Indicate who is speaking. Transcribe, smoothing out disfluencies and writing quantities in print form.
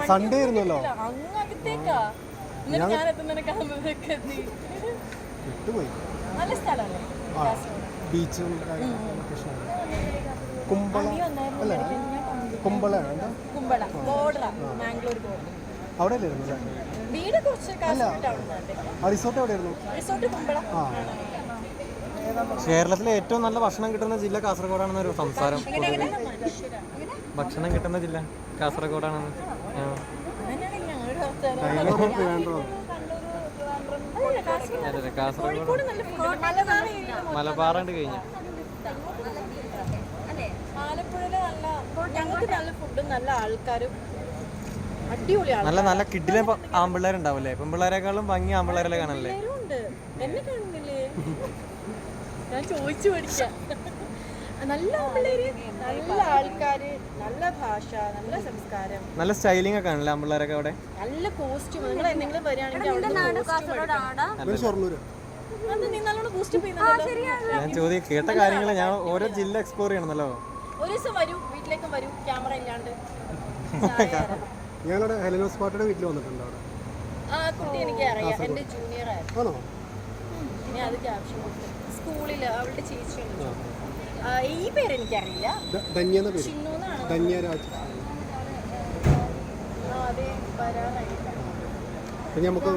Speaker 1: Sunday ആയിരുന്നല്ലോ. വിട്ടുപോയി.
Speaker 2: നല്ല സ്ഥലമല്ലേ
Speaker 1: ബീച്ചും കുമ്പള അല്ലേ? കുമ്പളയാണ് എന്താ?
Speaker 2: കുമ്പള ബോർഡറാ, മാംഗ്ലൂർ ബോർഡർ.
Speaker 1: അവിടെ അല്ലായിരുന്നു അല്ലേ?
Speaker 2: വീട് കുറച്ച്
Speaker 1: റിസോർട്ട് എവിടെയായിരുന്നു?
Speaker 2: റിസോർട്ട് കുമ്പള.
Speaker 3: കേരളത്തിലെ ഏറ്റവും നല്ല ഭക്ഷണം കിട്ടുന്ന ജില്ല കാസർഗോഡാണെന്നൊരു സംസാരം. ഭക്ഷണം കിട്ടുന്ന ജില്ല കാസർഗോഡാണെന്ന്. കാസർഗോഡ് മലബാറാണ്ട് കഴിഞ്ഞു.
Speaker 2: ആലപ്പുഴയിലെ ഞങ്ങൾക്ക് നല്ല ഫുഡും നല്ല ആൾക്കാരും അടിപൊളിയാണ്.
Speaker 3: നല്ല നല്ല കിഡിലെ ആമ്പിള്ളേരുണ്ടാവില്ലേ? പെൺപിള്ളേരെക്കാളും ഭംഗി ആമ്പിള്ളേരെ കാണല്ലേ?
Speaker 2: എന്നെ കാണുന്നില്ലേ? ഞാൻ ചോദിച്ചു പഠിക്കാം. നല്ല ആമ്പിള്ളേര്, നല്ല ആൾക്കാര്, നല്ല ഭാഷ, നല്ല സംസ്കാരം,
Speaker 3: നല്ല സ്റ്റൈലിംഗ് ഒക്കെ ആണല്ലേ ആമ്പിള്ളേരൊക്കെ അവിടെ?
Speaker 2: നല്ല കോസ്റ്റ്യൂം. നിങ്ങൾ എന്തെങ്കിലും വരികയാണെങ്കിൽ
Speaker 3: ഞാൻ ചോദ്യം കേട്ട കാര്യങ്ങൾ ഞാൻ ഓരോ ജില്ല എക്സ്പ്ലോർ ചെയ്യണമെന്നല്ലോ.
Speaker 2: ഒരു ദിവസം വരൂ, വീട്ടിലേക്കും വരൂ, ക്യാമറ ഇല്ലാണ്ട്.
Speaker 1: ഞങ്ങളുടെ ഹെലനോസ് പാട്ടയുടെ വീട്ടിൽ വന്നിട്ടുണ്ട്. അവിടെ
Speaker 2: ആ കുട്ടി എനിക്ക് അറിയാം, എന്റെ ജൂനിയർ ആയിരുന്നു. ഇനി അത് ക്യാപ്ഷൻ സ്കൂളിൽ അവളുടെ ചേച്ചിയുണ്ട്. ഈ പേര് എനിക്കറിയില്ല.
Speaker 1: നമുക്ക്